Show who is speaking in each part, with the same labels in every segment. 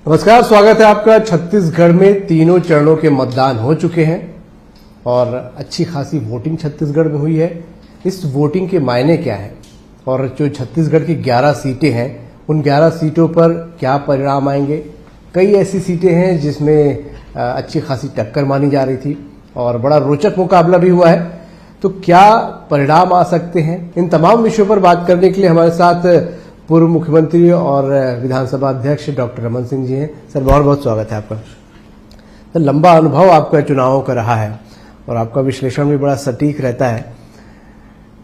Speaker 1: नमस्कार, स्वागत है आपका। छत्तीसगढ़ में तीनों चरणों के मतदान हो चुके हैं और अच्छी खासी वोटिंग छत्तीसगढ़ में हुई है। इस वोटिंग के मायने क्या है और जो छत्तीसगढ़ की 11 सीटें हैं उन 11 सीटों पर क्या परिणाम आएंगे। कई ऐसी सीटें हैं जिसमें अच्छी खासी टक्कर मानी जा रही थी और बड़ा रोचक मुकाबला भी हुआ है, तो क्या परिणाम आ सकते हैं। इन तमाम विषयों पर बात करने के लिए हमारे साथ पूर्व मुख्यमंत्री और विधानसभा अध्यक्ष डॉक्टर रमन सिंह जी हैं। सर, बहुत बहुत स्वागत है आपका। तो लंबा अनुभव आपका चुनावों का रहा है और आपका विश्लेषण भी बड़ा सटीक रहता है।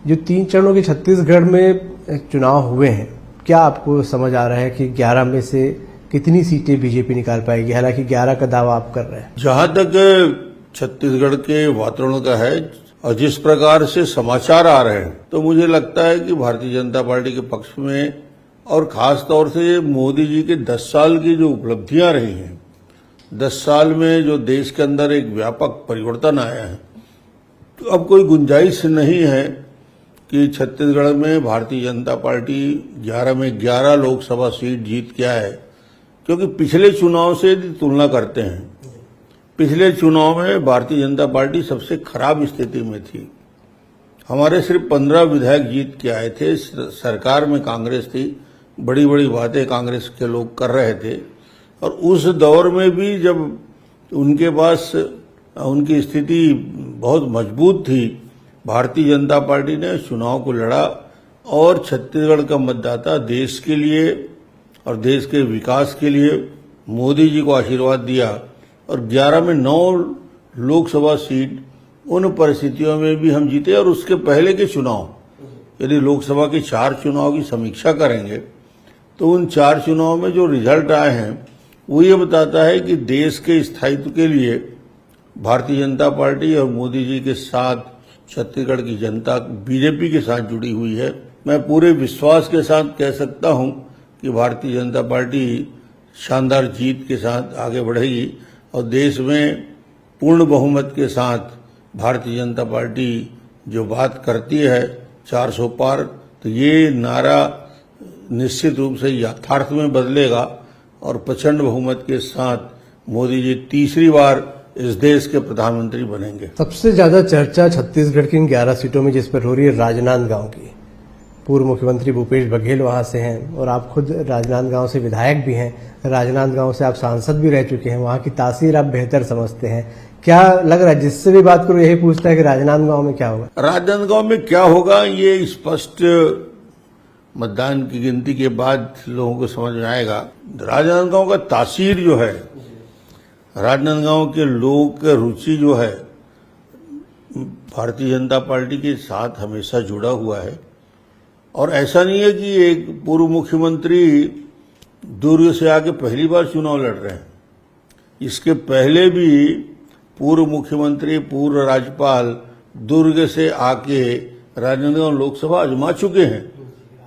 Speaker 1: जो 3 चरणों के छत्तीसगढ़ में चुनाव हुए हैं, क्या आपको समझ आ रहा है कि 11 में से कितनी सीटें बीजेपी निकाल पाएगी? हालांकि 11 का दावा आप कर रहे हैं।
Speaker 2: जहां तक छत्तीसगढ़ के वातावरण का है और जिस प्रकार से समाचार आ रहे हैं, तो मुझे लगता है कि भारतीय जनता पार्टी के पक्ष में और खास तौर से मोदी जी के 10 साल की जो उपलब्धियां रही हैं, 10 साल में जो देश के अंदर एक व्यापक परिवर्तन आया है, तो अब कोई गुंजाइश नहीं है कि छत्तीसगढ़ में भारतीय जनता पार्टी 11 में 11 लोकसभा सीट जीत के आए। क्योंकि पिछले चुनाव से यदि तुलना करते हैं, पिछले चुनाव में भारतीय जनता पार्टी सबसे खराब स्थिति में थी। हमारे सिर्फ 15 विधायक जीत के आए थे। सरकार में कांग्रेस थी, बड़ी बड़ी बातें कांग्रेस के लोग कर रहे थे और उस दौर में भी जब उनके पास उनकी स्थिति बहुत मजबूत थी, भारतीय जनता पार्टी ने चुनाव को लड़ा और छत्तीसगढ़ का मतदाता देश के लिए और देश के विकास के लिए मोदी जी को आशीर्वाद दिया और 11 में 9 लोकसभा सीट उन परिस्थितियों में भी हम जीते। और उसके पहले के चुनाव, यदि लोकसभा के 4 चुनाव की समीक्षा करेंगे तो उन 4 चुनाव में जो रिजल्ट आए हैं वो ये बताता है कि देश के स्थायित्व के लिए भारतीय जनता पार्टी और मोदी जी के साथ छत्तीसगढ़ की जनता बीजेपी के साथ जुड़ी हुई है। मैं पूरे विश्वास के साथ कह सकता हूं कि भारतीय जनता पार्टी शानदार जीत के साथ आगे बढ़ेगी और देश में पूर्ण बहुमत के साथ भारतीय जनता पार्टी जो बात करती है 400 पार, तो ये नारा निश्चित रूप से यथार्थ में बदलेगा और प्रचंड बहुमत के साथ मोदी जी तीसरी बार इस देश के प्रधानमंत्री बनेंगे।
Speaker 1: सबसे ज्यादा चर्चा छत्तीसगढ़ की इन 11 सीटों में जिस पर हो रही है राजनांदगांव की। पूर्व मुख्यमंत्री भूपेश बघेल वहां से हैं और आप खुद राजनांदगांव से विधायक भी हैं। राजनांदगांव से आप सांसद भी रह चुके हैं, वहां की तासीर आप बेहतर समझते हैं। क्या लग रहा है, जिससे भी बात करूं यही पूछता है कि राजनांदगांव में क्या होगा?
Speaker 2: राजनांदगांव में क्या होगा ये स्पष्ट मतदान की गिनती के बाद लोगों को समझ में आएगा। राजनांदगांव का तासीर जो है, राजनांदगांव के लोगों की रुचि जो है भारतीय जनता पार्टी के साथ हमेशा जुड़ा हुआ है। और ऐसा नहीं है कि एक पूर्व मुख्यमंत्री दुर्ग से आके पहली बार चुनाव लड़ रहे हैं। इसके पहले भी पूर्व मुख्यमंत्री, पूर्व राज्यपाल दुर्ग से आके राजनांदगांव लोकसभा आजमा चुके हैं।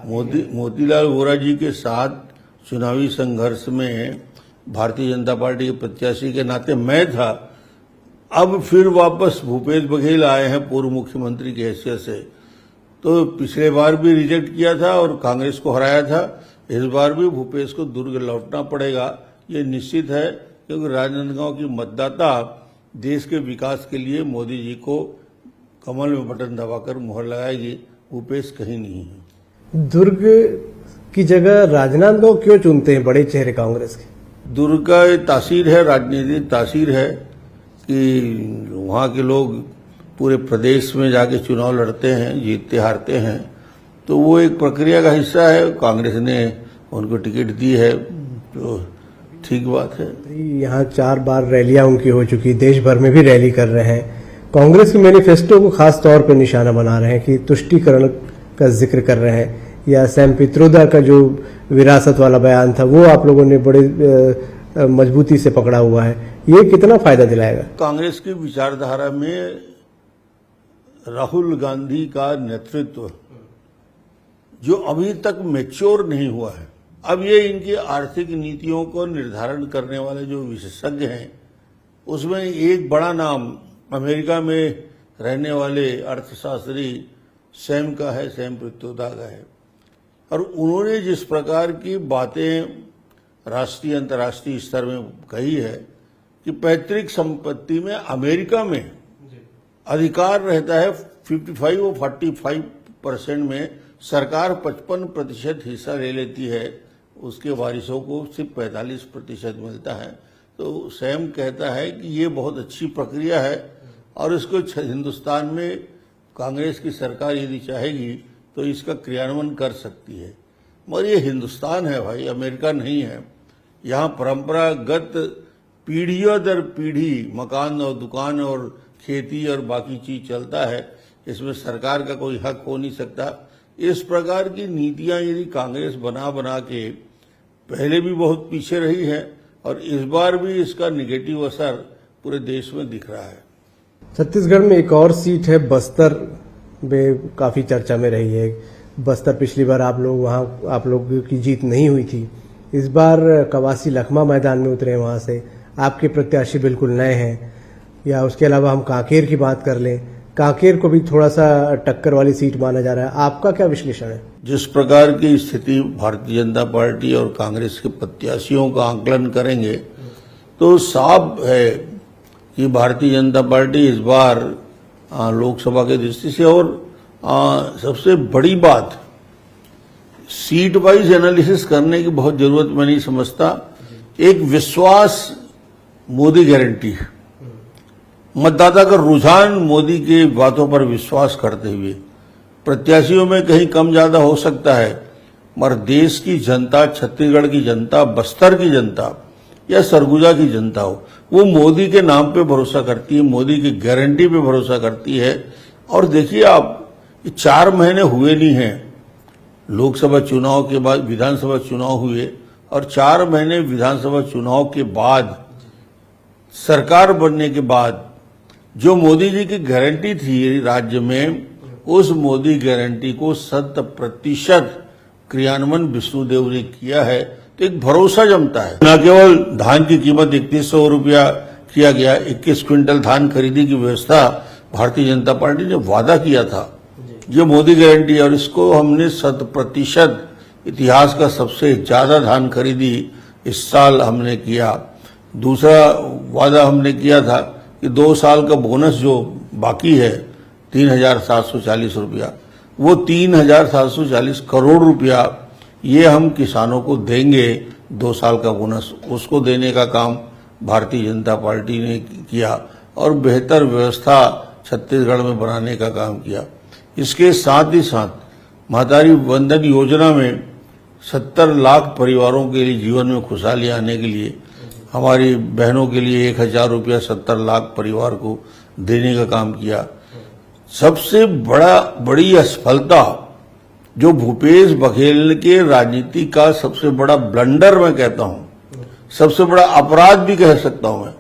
Speaker 2: मोतीलाल वोरा जी के साथ चुनावी संघर्ष में भारतीय जनता पार्टी के प्रत्याशी के नाते मैं था। अब फिर वापस भूपेश बघेल आए हैं पूर्व मुख्यमंत्री की हैसियत से। तो पिछले बार भी रिजेक्ट किया था और कांग्रेस को हराया था, इस बार भी भूपेश को दुर्ग लौटना पड़ेगा, ये निश्चित है। क्योंकि राजनांदगांव की मतदाता देश के विकास के लिए मोदी जी को कमल में बटन दबाकर मुहर लगाएगी। भूपेश कहीं नहीं है।
Speaker 1: दुर्ग की जगह राजनांदगांव क्यों चुनते हैं बड़े चेहरे कांग्रेस के?
Speaker 2: दुर्ग का तासीर है, राजनीतिक तासीर है कि वहाँ के लोग पूरे प्रदेश में जाके चुनाव लड़ते हैं, जीतते हारते हैं, तो वो एक प्रक्रिया का हिस्सा है। कांग्रेस ने उनको टिकट दी है, तो ठीक बात है।
Speaker 1: यहाँ 4 बार रैलियां उनकी हो चुकी, देश भर में भी रैली कर रहे हैं। कांग्रेस के मैनिफेस्टो को खास तौर पर निशाना बना रहे हैं कि तुष्टीकरण का जिक्र कर रहे हैं, या सैम पित्रोदा का जो विरासत वाला बयान था वो आप लोगों ने बड़े मजबूती से पकड़ा हुआ है। ये कितना फायदा दिलाएगा?
Speaker 2: कांग्रेस की विचारधारा में राहुल गांधी का नेतृत्व जो अभी तक मैच्योर नहीं हुआ है, अब ये इनकी आर्थिक नीतियों को निर्धारण करने वाले जो विशेषज्ञ हैं, उसमें एक बड़ा नाम अमेरिका में रहने वाले अर्थशास्त्री सैम का है, सैम पित्रोदा का है। और उन्होंने जिस प्रकार की बातें राष्ट्रीय अंतर्राष्ट्रीय स्तर में कही है कि पैतृक संपत्ति में अमेरिका में अधिकार रहता है 55 और 45% में सरकार 55% हिस्सा ले लेती है, उसके वारिसों को सिर्फ 45% मिलता है। तो सैम कहता है कि ये बहुत अच्छी प्रक्रिया है और इसको हिंदुस्तान में कांग्रेस की सरकार यदि चाहेगी तो इसका क्रियान्वयन कर सकती है। मगर ये हिंदुस्तान है भाई, अमेरिका नहीं है। यहाँ परंपरागत पीढ़ियों दर पीढ़ी मकान और दुकान और खेती और बाकी चीज चलता है, इसमें सरकार का कोई हक हो नहीं सकता। इस प्रकार की नीतियां यदि कांग्रेस बना बना के पहले भी बहुत पीछे रही है और इस बार भी इसका निगेटिव असर पूरे देश में दिख रहा है।
Speaker 1: छत्तीसगढ़ में एक और सीट है बस्तर में, काफी चर्चा में रही है। बस्तर पिछली बार आप लोगों की जीत नहीं हुई थी। इस बार कवासी लखमा मैदान में उतरे, वहां से आपके प्रत्याशी बिल्कुल नए हैं। या उसके अलावा हम कांकेर की बात कर लें, कांकेर को भी थोड़ा सा टक्कर वाली सीट माना जा रहा है। आपका क्या विश्लेषण है?
Speaker 2: जिस प्रकार की स्थिति भारतीय जनता पार्टी और कांग्रेस के प्रत्याशियों का आकलन करेंगे तो साफ है कि भारतीय जनता पार्टी इस बार लोकसभा की दृष्टि से और सबसे बड़ी बात सीट वाइज एनालिसिस करने की बहुत जरूरत मैं नहीं समझता। एक विश्वास मोदी गारंटी है, मतदाता का रुझान मोदी के बातों पर विश्वास करते हुए प्रत्याशियों में कहीं कम ज्यादा हो सकता है, मगर देश की जनता, छत्तीसगढ़ की जनता, बस्तर की जनता या सरगुजा की जनता हो, वो मोदी के नाम पे भरोसा करती है, मोदी की गारंटी पे भरोसा करती है। और देखिए आप, 4 महीने हुए नहीं हैं लोकसभा चुनाव के बाद विधानसभा चुनाव हुए और 4 महीने विधानसभा चुनाव के बाद सरकार बनने के बाद जो मोदी जी की गारंटी थी राज्य में, उस मोदी गारंटी को 100% क्रियान्वयन विष्णुदेव ने किया है। तो एक भरोसा जमता है। न केवल धान की कीमत 3100 रुपया किया गया, 21 क्विंटल धान खरीदी की व्यवस्था भारतीय जनता पार्टी ने वादा किया था, ये मोदी गारंटी, और इसको हमने 100% इतिहास का सबसे ज्यादा धान खरीदी इस साल हमने किया। दूसरा वादा हमने किया था कि 2 साल का बोनस जो बाकी है 3,740 रुपया, वो 3,740 करोड़ रुपया ये हम किसानों को देंगे। 2 साल का बोनस, उसको देने का काम भारतीय जनता पार्टी ने किया और बेहतर व्यवस्था छत्तीसगढ़ में बनाने का काम किया। इसके साथ ही साथ महतारी वंदन योजना में 70 लाख परिवारों के लिए जीवन में खुशहाली आने के लिए हमारी बहनों के लिए 1,000 रुपया 70 लाख परिवार को देने का काम किया। सबसे बड़ी असफलता जो भूपेश बघेल के राजनीति का सबसे बड़ा ब्लंडर मैं कहता हूं, सबसे बड़ा अपराध भी कह सकता हूं मैं,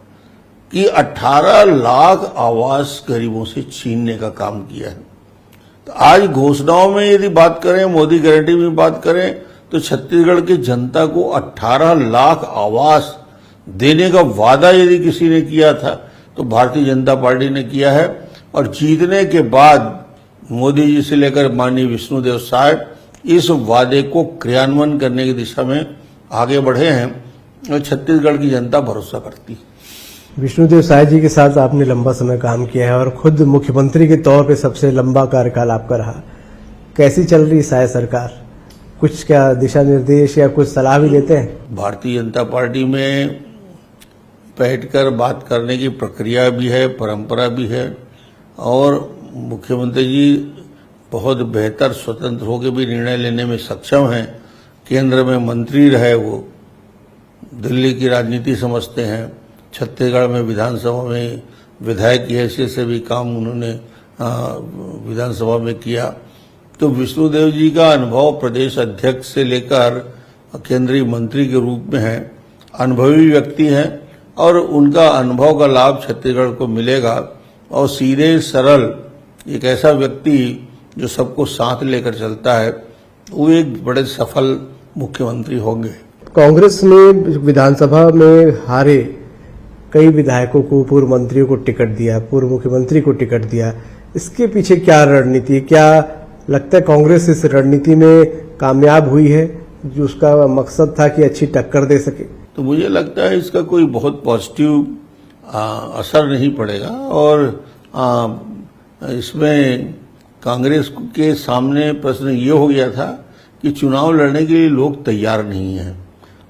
Speaker 2: कि 18 लाख आवास गरीबों से छीनने का काम किया है। तो आज घोषणाओं में यदि बात करें, मोदी गारंटी में बात करें, तो छत्तीसगढ़ की जनता को 18 लाख आवास देने का वादा यदि किसी ने किया था तो भारतीय जनता पार्टी ने किया है। और जीतने के बाद मोदी जी से लेकर माननीय विष्णुदेव साहब इस वादे को क्रियान्वयन करने की दिशा में आगे बढ़े हैं और छत्तीसगढ़ की जनता भरोसा करती है।
Speaker 1: विष्णुदेव साय जी के साथ आपने लंबा समय काम किया है और खुद मुख्यमंत्री के तौर पे सबसे लंबा कार्यकाल आपका रहा। कैसी चल रही साय सरकार? कुछ क्या दिशा निर्देश या कुछ सलाह भी देते हैं?
Speaker 2: भारतीय जनता पार्टी में बैठकर बात करने की प्रक्रिया भी है, परंपरा भी है और मुख्यमंत्री जी बहुत बेहतर स्वतंत्र होकर भी निर्णय लेने में सक्षम हैं। केंद्र में मंत्री रहे, वो दिल्ली की राजनीति समझते हैं। छत्तीसगढ़ में विधानसभा में विधायक की हैसियत से भी काम उन्होंने विधानसभा में किया। तो विष्णुदेव जी का अनुभव प्रदेश अध्यक्ष से लेकर केंद्रीय मंत्री के रूप में है, अनुभवी व्यक्ति हैं और उनका अनुभव का लाभ छत्तीसगढ़ को मिलेगा। और सीधे सरल एक ऐसा व्यक्ति जो सबको साथ लेकर चलता है, वो एक बड़े सफल मुख्यमंत्री होंगे।
Speaker 1: कांग्रेस ने विधानसभा में हारे कई विधायकों को, पूर्व मंत्रियों को टिकट दिया, पूर्व मुख्यमंत्री को टिकट दिया। इसके पीछे क्या रणनीति, क्या लगता है कांग्रेस इस रणनीति में कामयाब हुई है जो उसका मकसद था कि अच्छी टक्कर दे सके?
Speaker 2: तो मुझे लगता है इसका कोई बहुत पॉजिटिव असर नहीं पड़ेगा और इसमें कांग्रेस के सामने प्रश्न ये हो गया था कि चुनाव लड़ने के लिए लोग तैयार नहीं हैं।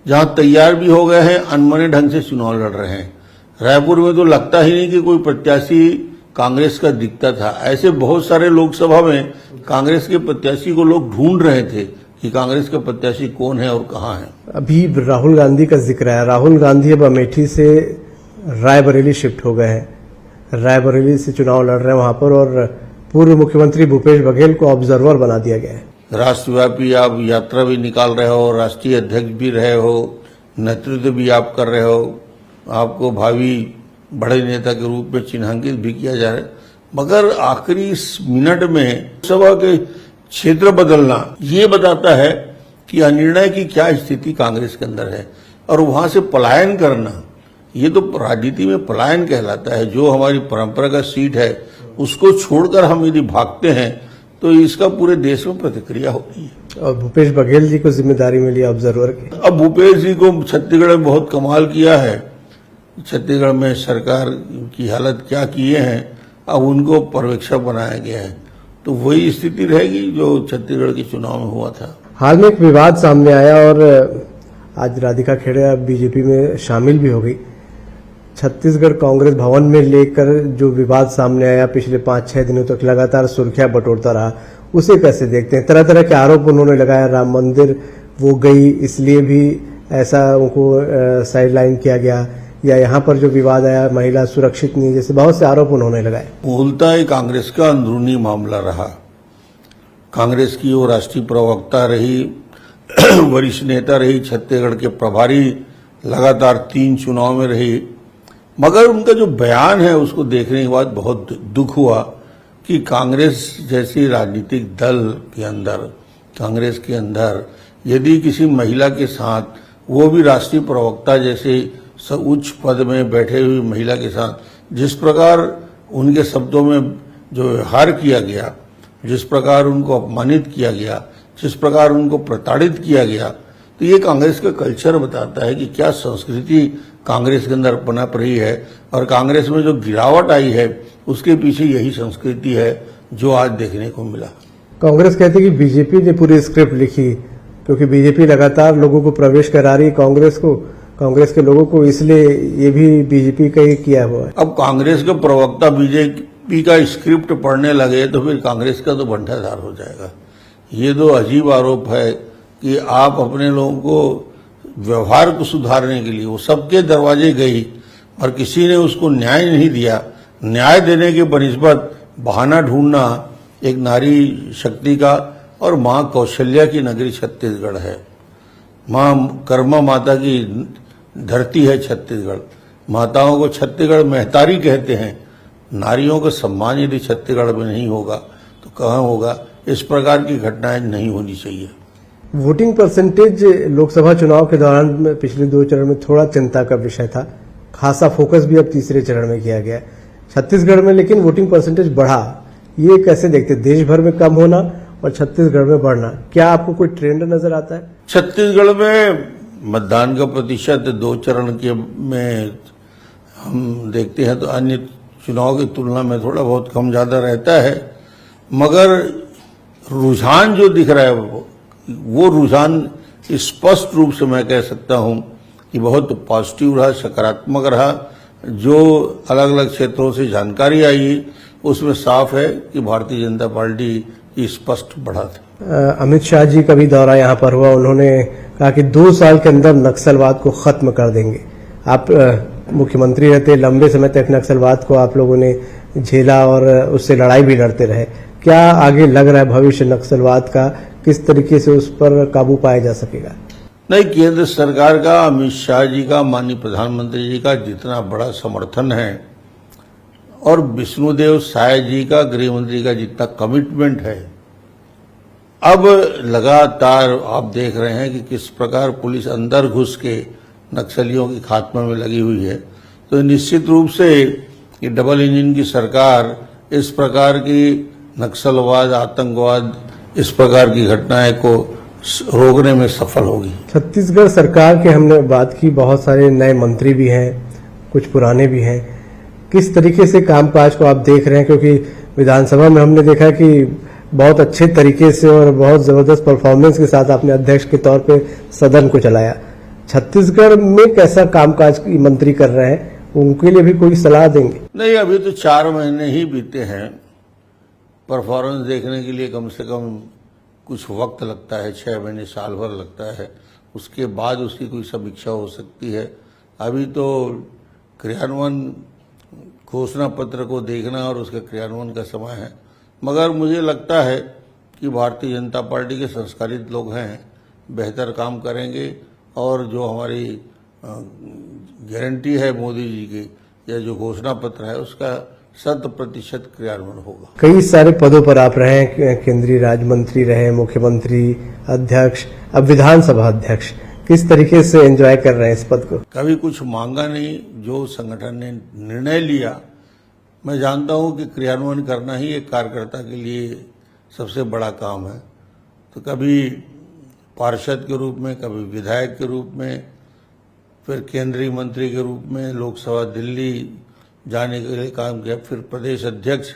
Speaker 2: जहां तैयार भी हो गए हैं, अनमने ढंग से चुनाव लड़ रहे हैं। रायपुर में तो लगता ही नहीं कि कोई प्रत्याशी कांग्रेस का दिखता था। ऐसे बहुत सारे लोकसभा में कांग्रेस के प्रत्याशी को लोग ढूंढ रहे थे कि कांग्रेस का प्रत्याशी कौन है और कहां है।
Speaker 1: अभी राहुल गांधी का जिक्र है। राहुल गांधी अब अमेठी से रायबरेली शिफ्ट हो गए हैं। रायबरेली से चुनाव लड़ रहे हैं वहां पर, और पूर्व मुख्यमंत्री भूपेश बघेल को ऑब्जर्वर बना दिया गया है।
Speaker 2: राष्ट्रव्यापी आप यात्रा भी निकाल रहे हो, राष्ट्रीय अध्यक्ष भी रहे हो, नेतृत्व भी आप कर रहे हो, आपको भावी बड़े नेता के रूप में चिन्हांकित भी किया जा रहा है, मगर आखिरी मिनट में सभा के क्षेत्र बदलना ये बताता है कि अनिर्णय की क्या स्थिति कांग्रेस के अंदर है। और वहां से पलायन करना, ये तो राजनीति में पलायन कहलाता है। जो हमारी परंपरागत सीट है उसको छोड़कर हम यदि भागते हैं तो इसका पूरे देश में प्रतिक्रिया होती है।
Speaker 1: और भूपेश बघेल जी को जिम्मेदारी मिली ऑब्जर्वर की।
Speaker 2: अब भूपेश जी को छत्तीसगढ़ में बहुत कमाल किया है। छत्तीसगढ़ में सरकार की हालत क्या किए हैं, अब उनको पर्यवेक्षक बनाया गया है। तो वही स्थिति रहेगी जो छत्तीसगढ़ के चुनाव में हुआ था।
Speaker 1: हाल में एक विवाद सामने आया और आज राधिका खेड़े बीजेपी में शामिल भी हो गई। छत्तीसगढ़ कांग्रेस भवन में लेकर जो विवाद सामने आया, पिछले 5-6 दिनों तक लगातार सुर्खियां बटोरता रहा, उसे कैसे देखते हैं? तरह तरह के आरोप उन्होंने लगाया। राम मंदिर वो गई इसलिए भी ऐसा उनको साइडलाइन किया गया, या यहाँ पर जो विवाद आया महिला सुरक्षित नहीं, जैसे बहुत से आरोप उन्होंने लगाए।
Speaker 2: मूलतः ही कांग्रेस का अंदरूनी मामला रहा। कांग्रेस की वो राष्ट्रीय प्रवक्ता रही, वरिष्ठ नेता रही, छत्तीसगढ़ के प्रभारी लगातार 3 चुनाव में रही, मगर उनका जो बयान है उसको देखने के बाद बहुत दुख हुआ कि कांग्रेस जैसी राजनीतिक दल के अंदर, कांग्रेस के अंदर यदि किसी महिला के साथ, वो भी राष्ट्रीय प्रवक्ता जैसे उच्च पद में बैठे हुई महिला के साथ जिस प्रकार उनके शब्दों में जो व्यवहार किया गया, जिस प्रकार उनको अपमानित किया गया, जिस प्रकार उनको प्रताड़ित किया गया, तो ये कांग्रेस का कल्चर बताता है कि क्या संस्कृति कांग्रेस के अंदर पनप रही है। और कांग्रेस में जो गिरावट आई है उसके पीछे यही संस्कृति है जो आज देखने को मिला।
Speaker 1: कांग्रेस कहती है कि बीजेपी ने पूरी स्क्रिप्ट लिखी, क्योंकि बीजेपी लगातार लोगों को प्रवेश करा रही कांग्रेस के लोगों को, इसलिए ये भी बीजेपी का ही किया हुआ है।
Speaker 2: अब कांग्रेस के प्रवक्ता बीजेपी का स्क्रिप्ट पढ़ने लगे तो फिर कांग्रेस का तो बंटाधार हो जाएगा। ये तो अजीब आरोप है कि आप अपने लोगों को व्यवहार को सुधारने के लिए वो सबके दरवाजे गई और किसी ने उसको न्याय नहीं दिया। न्याय देने के बनिस्बत बहाना ढूंढना एक नारी शक्ति का, और मां कौशल्या की नगरी छत्तीसगढ़ है। मां कर्मा माता की धरती है छत्तीसगढ़। माताओं को छत्तीसगढ़ महतारी कहते हैं। नारियों का सम्मान यदि छत्तीसगढ़ में नहीं होगा तो कहाँ होगा। इस प्रकार की घटनाएं नहीं होनी चाहिए।
Speaker 1: वोटिंग परसेंटेज लोकसभा चुनाव के दौरान पिछले 2 चरण में थोड़ा चिंता का विषय था। खासा फोकस भी अब तीसरे चरण में किया गया छत्तीसगढ़ में, लेकिन वोटिंग परसेंटेज बढ़ा। ये कैसे देखते? देश भर में कम होना और छत्तीसगढ़ में बढ़ना, क्या आपको कोई ट्रेंड नजर आता है?
Speaker 2: छत्तीसगढ़ में मतदान का प्रतिशत 2 चरण के में हम देखते हैं तो अन्य चुनाव की तुलना में थोड़ा बहुत कम ज्यादा रहता है, मगर रुझान जो दिख रहा है वो रुझान स्पष्ट रूप से मैं कह सकता हूं कि बहुत पॉजिटिव रहा, सकारात्मक रहा। जो अलग अलग क्षेत्रों से जानकारी आई उसमें साफ है कि भारतीय जनता पार्टी की स्पष्ट बढ़त है।
Speaker 1: अमित शाह जी का भी दौरा यहाँ पर हुआ। उन्होंने कहा कि 2 साल के अंदर नक्सलवाद को खत्म कर देंगे। आप मुख्यमंत्री रहते, लंबे समय तक नक्सलवाद को आप लोगों ने झेला और उससे लड़ाई भी लड़ते रहे। क्या आगे लग रहा है भविष्य नक्सलवाद का, किस तरीके से उस पर काबू पाया जा सकेगा?
Speaker 2: नहीं, केंद्र सरकार का, अमित शाह जी का, माननीय प्रधानमंत्री जी का जितना बड़ा समर्थन है और विष्णुदेव साय जी का, गृह मंत्री का जितना कमिटमेंट है, अब लगातार आप देख रहे हैं कि किस प्रकार पुलिस अंदर घुस के नक्सलियों के खात्मे में लगी हुई है। तो निश्चित रूप से ये डबल इंजन की सरकार इस प्रकार की नक्सलवाद, आतंकवाद, इस प्रकार की घटनाएं को रोकने में सफल होगी।
Speaker 1: छत्तीसगढ़ सरकार के हमने बात की, बहुत सारे नए मंत्री भी हैं, कुछ पुराने भी हैं। किस तरीके से कामकाज को आप देख रहे हैं? क्योंकि विधानसभा में हमने देखा कि बहुत अच्छे तरीके से और बहुत जबरदस्त परफॉर्मेंस के साथ आपने अध्यक्ष के तौर पे सदन को चलाया। छत्तीसगढ़ में कैसा कामकाज मंत्री कर रहे हैं, उनके लिए भी कोई सलाह देंगे?
Speaker 2: नहीं, अभी तो 4 महीने ही बीते हैं। परफॉर्मेंस देखने के लिए कम से कम कुछ वक्त लगता है, 6 महीने साल भर लगता है। उसके बाद उसकी कोई समीक्षा हो सकती है। अभी तो क्रियान्वयन घोषणा पत्र को देखना और उसके क्रियान्वयन का समय है। मगर मुझे लगता है कि भारतीय जनता पार्टी के संस्कारित लोग हैं, बेहतर काम करेंगे और जो हमारी गारंटी है मोदी जी की या जो घोषणा पत्र है उसका 100% क्रियान्वयन होगा।
Speaker 1: कई सारे पदों पर आप रहे हैं, केंद्रीय राज्य मंत्री रहे, मुख्यमंत्री, अध्यक्ष, अब विधानसभा अध्यक्ष। किस तरीके से एंजॉय कर रहे हैं इस पद को?
Speaker 2: कभी कुछ मांगा नहीं, जो संगठन ने निर्णय लिया मैं जानता हूं कि क्रियान्वयन करना ही एक कार्यकर्ता के लिए सबसे बड़ा काम है। तो कभी पार्षद के रूप में, कभी विधायक के रूप में, फिर केंद्रीय मंत्री के रूप में लोकसभा दिल्ली जाने के लिए काम किया, फिर प्रदेश अध्यक्ष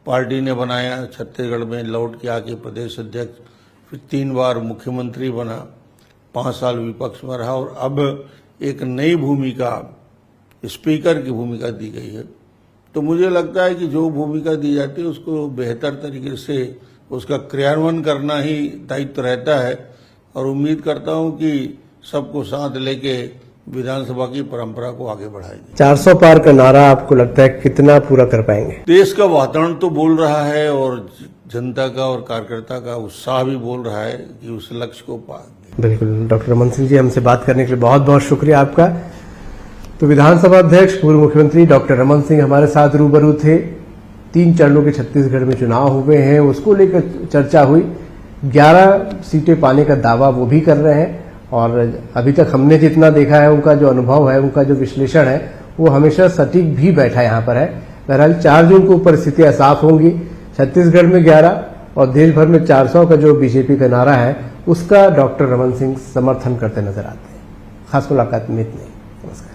Speaker 2: पार्टी ने बनाया, छत्तीसगढ़ में लौट के आके प्रदेश अध्यक्ष, फिर 3 बार मुख्यमंत्री बना, 5 साल विपक्ष में रहा और अब एक नई भूमिका, स्पीकर की भूमिका दी गई है। तो मुझे लगता है कि जो भूमिका दी जाती है उसको बेहतर तरीके से उसका क्रियान्वयन करना ही दायित्व रहता है और उम्मीद करता हूं कि सबको साथ लेके विधानसभा की परंपरा को आगे बढ़ाएंगे।
Speaker 1: 400 पार का नारा आपको लगता है कितना पूरा कर पाएंगे?
Speaker 2: देश का वातावरण तो बोल रहा है और जनता का और कार्यकर्ता का उत्साह भी बोल रहा है कि उस लक्ष्य को पाएंगे।
Speaker 1: बिल्कुल। डॉक्टर रमन सिंह जी, हमसे बात करने के लिए बहुत बहुत शुक्रिया आपका। तो विधानसभा अध्यक्ष पूर्व मुख्यमंत्री डॉक्टर रमन सिंह हमारे साथ रूबरू थे। 3 चरणों के छत्तीसगढ़ में चुनाव हुए हैं, उसको लेकर चर्चा हुई। 11 सीटें पाने का दावा वो भी कर रहे हैं और अभी तक हमने जितना देखा है, उनका जो अनुभव है, उनका जो विश्लेषण है, वो हमेशा सटीक भी बैठा यहाँ पर है। बहरहाल 4 जून को परिस्थितियां साफ होंगी। छत्तीसगढ़ में 11 और देश भर में 400 का जो बीजेपी का नारा है, उसका डॉक्टर रमन सिंह समर्थन करते नजर आते हैं। खास मुलाकात में इतनी। नमस्कार।